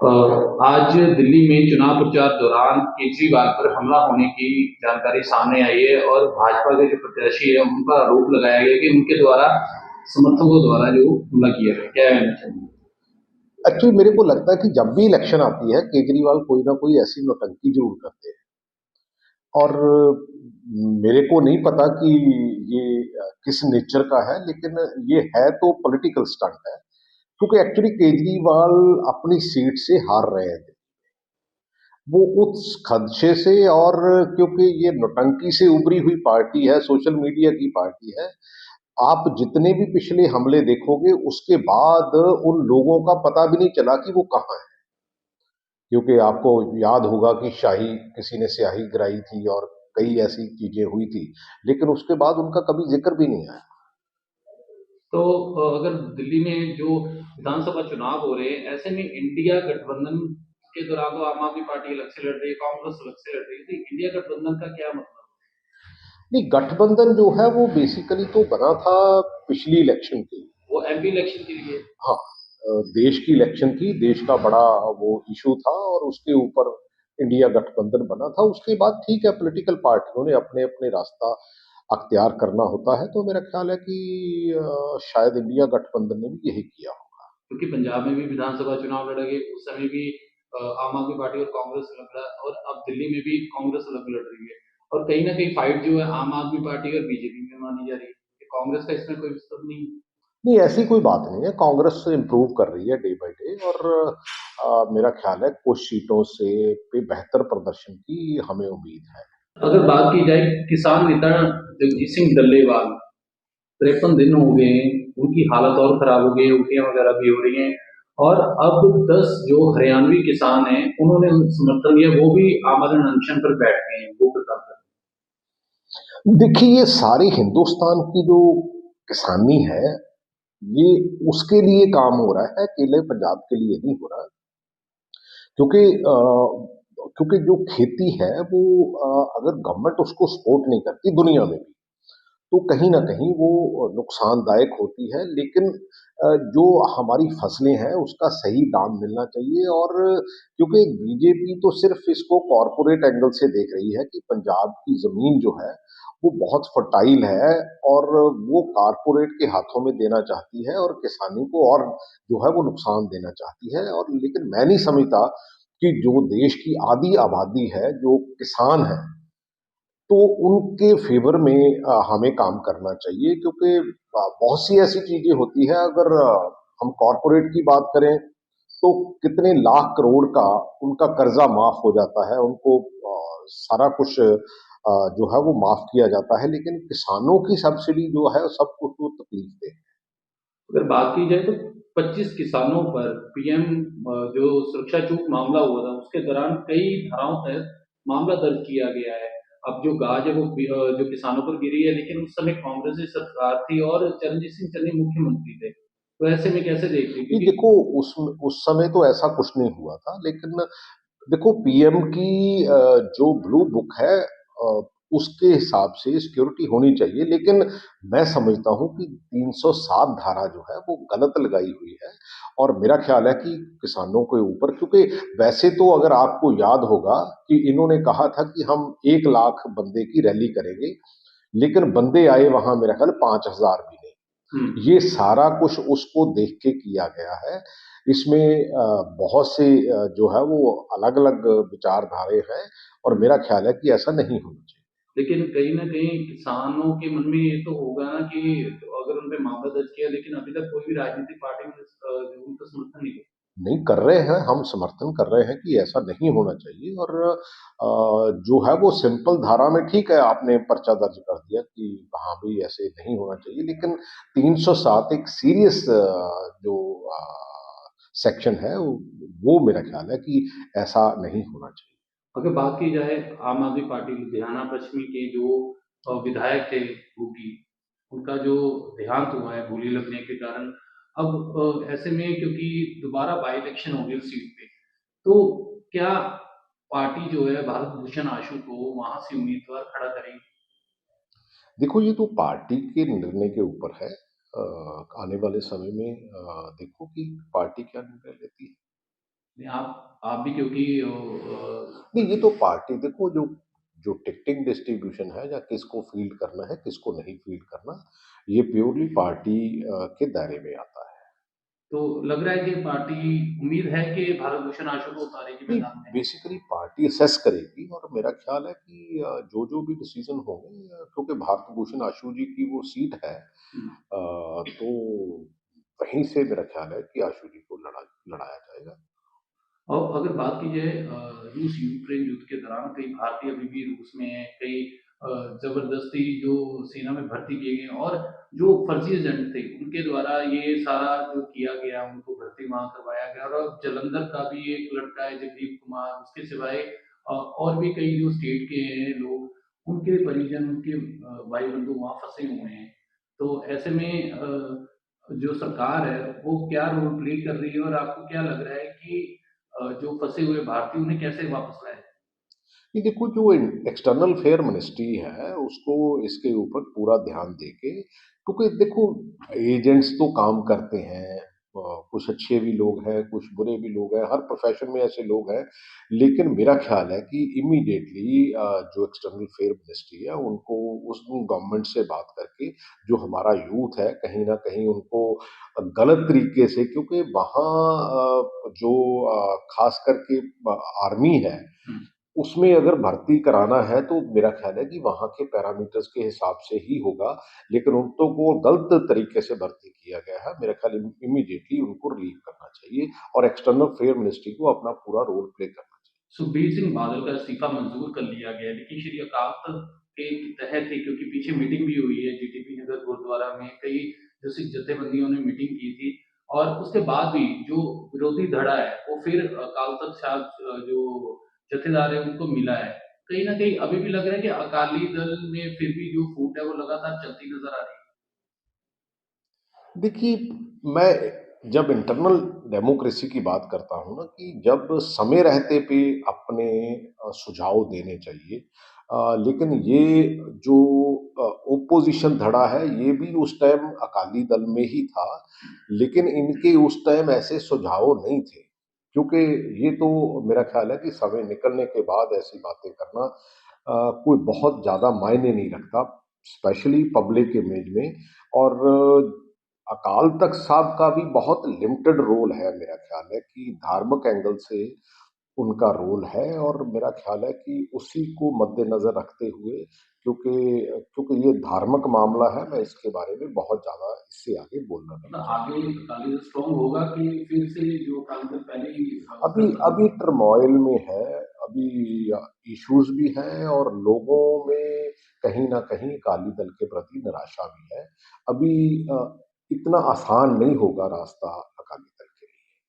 अ, आज दिल्ली में चुनाव प्रचार दौरान केजरीवाल पर हमला होने की जानकारी सामने आई है और भाजपा के जो प्रत्याशी है उन पर आरोप लगाया गया कि उनके द्वारा समर्थकों द्वारा जो हमला किया गया। क्या कहना चाहिए? एक्चुअली मेरे को लगता है कि जब भी इलेक्शन आती है केजरीवाल कोई ना कोई ऐसी नौटंकी जरूर करते हैं। और मेरे को नहीं पता कि ये किस नेचर का है, लेकिन ये है तो पॉलिटिकल स्टंट है। क्योंकि एक्चुअली केजरीवाल अपनी सीट से हार रहे हैं, वो उस खदशे से, और क्योंकि ये नौटंकी से उभरी हुई पार्टी है, सोशल मीडिया की पार्टी है। आप जितने भी पिछले हमले देखोगे उसके बाद उन लोगों का पता भी नहीं चला कि वो कहाँ है। क्योंकि आपको याद होगा कि शाही किसी ने स्याही गिराई थी और कई ऐसी चीजें हुई थी, लेकिन उसके बाद उनका कभी जिक्र भी नहीं आया। तो अगर दिल्ली में जो विधानसभा चुनाव हो रहे हैं ऐसे में इंडिया गठबंधन के दौरान तो आम आदमी पार्टी अलग से लड़ रही है, कांग्रेस अलग से लड़ रही है, तो इंडिया गठबंधन का क्या मतलब? नहीं, गठबंधन जो है वो बेसिकली तो बना था पिछली इलेक्शन के लिए। वो एमपी इलेक्शन के लिए। हाँ, देश की इलेक्शन की, देश का बड़ा वो इशू था और उसके ऊपर इंडिया गठबंधन बना था। उसके बाद ठीक है, पॉलिटिकल पार्टियों ने अपने अपने रास्ता अख्तियार करना होता है, तो मेरा ख्याल है कि शायद इंडिया गठबंधन ने भी यही किया हो। क्योंकि पंजाब में भी विधानसभा चुनाव लड़े गए, उस समय भी आम आदमी पार्टी और कांग्रेस लड़ रहा है और अब दिल्ली में भी कांग्रेस अलग लड़ रही है और कहीं ना कहीं फाइट जो है आम आदमी पार्टी और बीजेपी में मानी जा रही है कि कांग्रेस का इसमें कोई मतलब नहीं है। नहीं, ऐसी कोई बात नहीं है। कांग्रेस इम्प्रूव कर रही है डे बाय डे, और मेरा ख्याल है कुछ सीटों से पे बेहतर प्रदर्शन की हमें उम्मीद है। अगर बात की जाए किसान नेता जगजीत सिंह डल्लेवाल, 53 दिन हो गए हैं, उनकी हालत और खराब हो गई है, उल्टियां वगैरह भी हो रही हैं और अब 10 जो हरियाणवी किसान हैं उन्होंने समर्थन दिया, वो भी आमरण अनशन पर बैठ गए हैं, वो बता कर। देखिए, ये सारी हिंदुस्तान की जो किसानी है, ये उसके लिए काम हो रहा है, अकेले पंजाब के लिए नहीं हो रहा। क्योंकि क्योंकि जो खेती है वो, अगर गवर्नमेंट उसको सपोर्ट नहीं करती दुनिया में भी, तो कहीं न कहीं वो नुकसानदायक होती है। लेकिन जो हमारी फसलें हैं उसका सही दाम मिलना चाहिए। और क्योंकि बीजेपी तो सिर्फ इसको कॉरपोरेट एंगल से देख रही है कि पंजाब की ज़मीन जो है वो बहुत फर्टाइल है, और वो कॉरपोरेट के हाथों में देना चाहती है और किसानी को और जो है वो नुकसान देना चाहती है। और लेकिन मैं नहीं समझता कि जो देश की आधी आबादी है, जो किसान है, तो उनके फेवर में हमें काम करना चाहिए। क्योंकि बहुत सी ऐसी चीजें होती है, अगर हम कॉरपोरेट की बात करें तो कितने लाख करोड़ का उनका कर्जा माफ हो जाता है, उनको सारा कुछ जो है वो माफ किया जाता है। लेकिन किसानों की सब्सिडी जो है सब कुछ वो तकलीफ दे। अगर बात की जाए तो 25 किसानों पर पीएम जो सुरक्षा चूक मामला हुआ था उसके दौरान कई धाराओं तहत मामला दर्ज किया गया है। अब जो गाज है वो जो किसानों पर गिरी है, लेकिन उस समय कांग्रेस की सरकार थी और चरणजीत सिंह चन्नी मुख्यमंत्री थे, तो ऐसे में कैसे देख रही? ये क्योंकि देखो, उस समय तो ऐसा कुछ नहीं हुआ था। लेकिन देखो, पीएम की जो ब्लू बुक है, उसके हिसाब से सिक्योरिटी होनी चाहिए। लेकिन मैं समझता हूँ कि 307 धारा जो है वो गलत लगाई हुई है। और मेरा ख्याल है कि किसानों के ऊपर, क्योंकि वैसे तो अगर आपको याद होगा कि इन्होंने कहा था कि हम 1 लाख बंदे की रैली करेंगे, लेकिन बंदे आए वहां मेरा ख्याल 5,000 भी नहीं। हम्म। ये सारा कुछ उसको देख के किया गया है। इसमें बहुत से जो है वो अलग-अलग विचारधारे हैं, और मेरा ख्याल है कि ऐसा नहीं होना चाहिए। लेकिन कहीं ना कहीं किसानों के मन में ये तो होगा ना कि अगर उन पे मामला दर्ज किया, लेकिन अभी तक कोई भी राजनीतिक पार्टी ने उनका समर्थन नहीं किया। नहीं कर रहे हैं, हम समर्थन कर रहे हैं कि ऐसा नहीं होना चाहिए। और जो है वो सिंपल धारा में ठीक है, आपने पर्चा दर्ज कर दिया कि हाँ भी ऐसे नहीं होना चाहिए। लेकिन 307 एक सीरियस जो सेक्शन है, वो मेरा ख्याल है कि ऐसा नहीं होना चाहिए। अगर बात की जाए आम आदमी पार्टी लुधियाना पश्चिमी के जो विधायक थे बूटी, उनका जो देहांत हुआ है गोली लगने के कारण, अब ऐसे में क्योंकि दोबारा बाई इलेक्शन होगी उस सीट पे, तो क्या पार्टी जो है भारत भूषण आशु को वहां से उम्मीदवार खड़ा करेगी? देखो, ये तो पार्टी के निर्णय के ऊपर है। आने वाले समय में देखो कि पार्टी क्या निर्णय लेती है। नहीं, आप भी क्योंकि नहीं, ये तो पार्टी देखो जो जो टिकटिंग डिस्ट्रीब्यूशन है या किसको फील्ड करना है, किसको नहीं फील्ड करना, ये प्योरली पार्टी के दायरे में आता है। तो लग रहा है कि पार्टी उम्मीद है कि भारत भूषण आशु को उतारेगी नहीं, मैदान में। बेसिकली पार्टी असेस करेगी और मेरा ख्याल है कि जो-जो भी डिसीज़न होंगे क्योंकि भारत भूषण आशु जी की वो सीट है हुँ। तो वहीं से मेरा ख्याल है कि आशु जी को लड़ाया जाएगा। और अगर बात की जाए रूस यूक्रेन युद्ध के दौरान कई भारतीय अभी भी रूस में हैं, कई जबरदस्ती जो सेना में भर्ती किए गए हैं और जो फर्जी एजेंट थे उनके द्वारा ये सारा जो किया गया उनको भर्ती वहाँ करवाया गया और अब जालंधर का भी एक लड़का है जगदीप कुमार उसके सिवाय और भी कई जो स्टेट के हैं लोग उनके परिजन उनके भाई बंधु वहाँ फंसे हुए हैं तो ऐसे में जो सरकार है वो क्या रोल प्ले कर रही है और आपको क्या लग रहा है कि जो फँसे हुए भारतीय उन्हें कैसे वापस लाएँ? ये देखो जो एक्सटर्नल अफेयर मिनिस्ट्री है उसको इसके ऊपर पूरा ध्यान देके क्योंकि देखो एजेंट्स तो काम करते हैं कुछ अच्छे भी लोग हैं कुछ बुरे भी लोग हैं हर प्रोफेशन में ऐसे लोग हैं लेकिन मेरा ख्याल है कि इमीडिएटली जो एक्सटर्नल अफेयर मिनिस्ट्री है उनको उस गवर्नमेंट से बात करके जो हमारा यूथ है कहीं ना कहीं उनको गलत तरीके से क्योंकि वहाँ जो खास करके आर्मी है हुँ। उसमें अगर भर्ती कराना है तो मेरा ख़्याल है कि वहाँ के पैरामीटर्स के हिसाब से ही होगा, लेकिन उनको वो गलत तरीके से भर्ती किया गया है। मेरा ख़्याल इमीडिएटली उनको रिलीव करना चाहिए और एक्सटर्नल अफेयर मिनिस्ट्री को अपना पूरा रोल प्ले करना चाहिए। सुखबीर सिंह बादल का इस्तीफ़ा मंज़ूर कर लिया गया है, लेकिन श्री अकाल तख्त के तहत ही क्योंकि पीछे मीटिंग भी हुई है जीटीबी नगर गुरुद्वारा में, कई जो सिख जत्थेबंदियों ने मीटिंग की थी और उसके बाद भी जो विरोधी धड़ा है, वो फिर अकाल तख्त साहब जो जत्थेदार हैं, उनको मिला है। कहीं न कहीं अभी भी लग रहा है कि अकाली दल में फिर भी जो फूट है, वो लगातार चलती नज़र आ रही है। देखिए, मैं जब इंटरनल डेमोक्रेसी की बात करता हूँ ना कि जब समय रहते पे अपने सुझाव देने चाहिए लेकिन ये जो ओपोज़िशन धड़ा है, ये भी उस टाइम अकाली दल में ही था, लेकिन इनके उस टाइम ऐसे सुझाव नहीं थे, क्योंकि ये तो मेरा ख़्याल है कि समय निकलने के बाद ऐसी बातें करना कोई बहुत ज़्यादा मायने नहीं रखता, स्पेशली पब्लिक इमेज में और अकाल तख्त साहब का भी बहुत लिमिटेड रोल है मेरा ख्याल है कि धार्मिक एंगल से उनका रोल है और मेरा ख्याल है कि उसी को मद्देनज़र रखते हुए क्योंकि क्योंकि ये धार्मिक मामला है, मैं इसके बारे में बहुत ज़्यादा इससे आगे बोलना नहीं मतलब चाहता। आगे अकाली दल स्ट्रॉन्ग होगा कि फिर से जो अकाली दल पहले ही अभी कर अभी टर्मॉइल में है, अभी इश्यूज़ भी हैं और लोगों में कहीं न कहीं अकाली दल के प्रति निराशा भी है। अभी इतना आसान नहीं होगा रास्ता